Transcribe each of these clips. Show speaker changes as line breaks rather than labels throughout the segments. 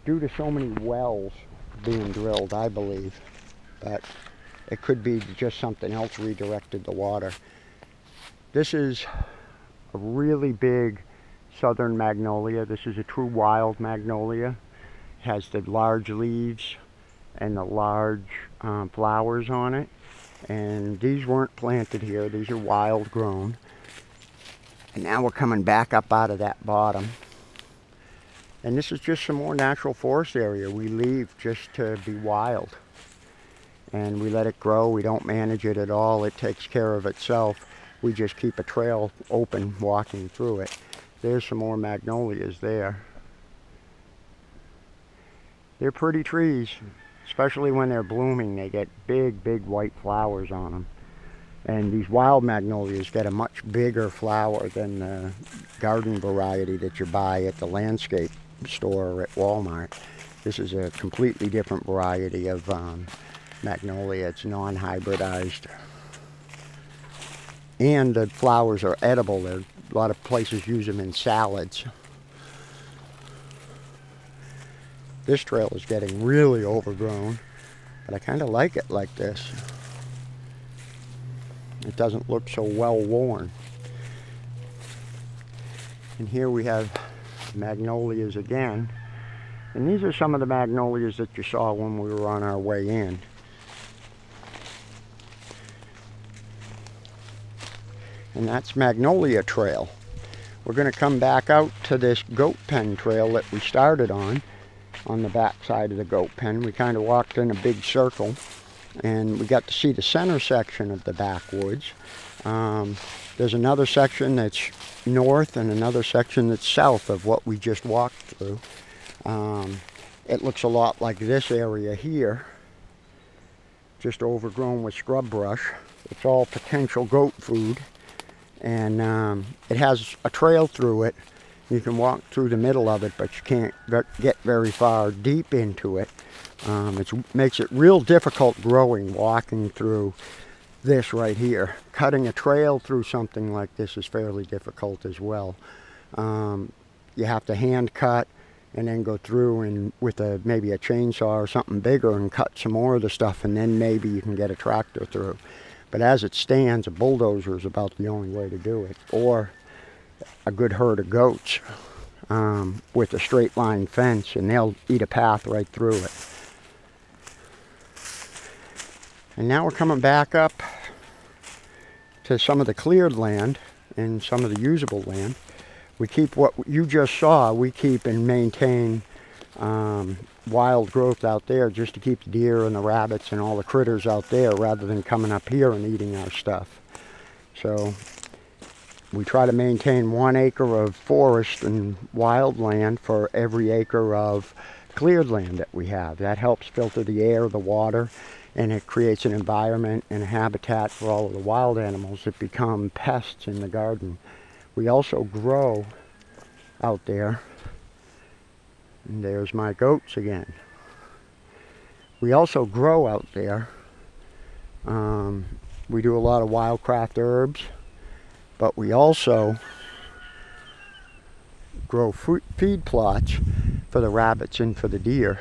due to so many wells being drilled, I believe. But it could be just something else redirected the water. This is a really big southern magnolia. This is a true wild magnolia. It has the large leaves and the large flowers on it. And these weren't planted here. These are wild grown. And now we're coming back up out of that bottom. And this is just some more natural forest area we leave just to be wild. And we let it grow. We don't manage it at all. It takes care of itself. We just keep a trail open walking through it. There's some more magnolias there. They're pretty trees, especially when they're blooming. They get big, big white flowers on them. And these wild magnolias get a much bigger flower than the garden variety that you buy at the landscape store or at Walmart. This is a completely different variety of magnolia. It's non-hybridized. And the flowers are edible. A lot of places use them in salads. This trail is getting really overgrown, but I kind of like it like this. It doesn't look so well worn. And here we have magnolias again. And these are some of the magnolias that you saw when we were on our way in. And that's Magnolia Trail. We're going to come back out to this goat pen trail that we started on the back side of the goat pen. We kind of walked in a big circle, and we got to see the center section of the backwoods. There's another section that's north and another section that's south of what we just walked through. It looks a lot like this area here, just overgrown with scrub brush. It's all potential goat food. And it has a trail through it. You can walk through the middle of it, but you can't get very far deep into it. It makes it real difficult growing, walking through this right here. Cutting a trail through something like this is fairly difficult as well. You have to hand cut and then go through and with maybe a chainsaw or something bigger and cut some more of the stuff, and then maybe you can get a tractor through. But as it stands, a bulldozer is about the only way to do it, or a good herd of goats with a straight line fence, and they'll eat a path right through it. And now we're coming back up to some of the cleared land and some of the usable land. We keep what you just saw, we keep and maintain wild growth out there just to keep the deer and the rabbits and all the critters out there rather than coming up here and eating our stuff. So we try to maintain 1 acre of forest and wild land for every acre of cleared land that we have. That helps filter the air, the water, and it creates an environment and a habitat for all of the wild animals that become pests in the garden. We also grow out there. And there's my goats again. We also grow out there. We do a lot of wildcraft herbs, but we also grow feed plots for the rabbits and for the deer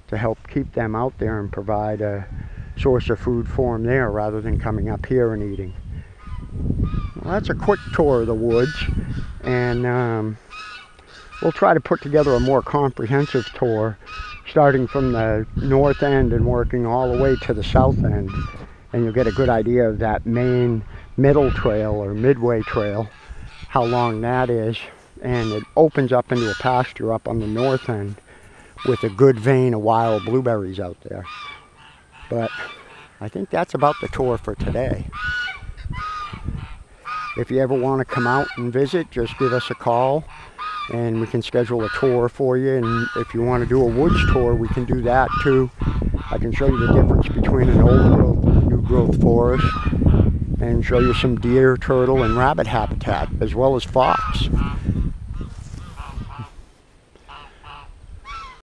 to help keep them out there and provide a source of food for them there rather than coming up here and eating. Well, that's a quick tour of the woods, and we'll try to put together a more comprehensive tour starting from the north end and working all the way to the south end, and you'll get a good idea of that main middle trail or midway trail, how long that is, and it opens up into a pasture up on the north end with a good vein of wild blueberries out there. But I think that's about the tour for today. If you ever want to come out and visit, just give us a call and we can schedule a tour for you. And if you want to do a woods tour, we can do that too. I can show you the difference between an old growth and new growth forest, and show you some deer, turtle, and rabbit habitat, as well as fox.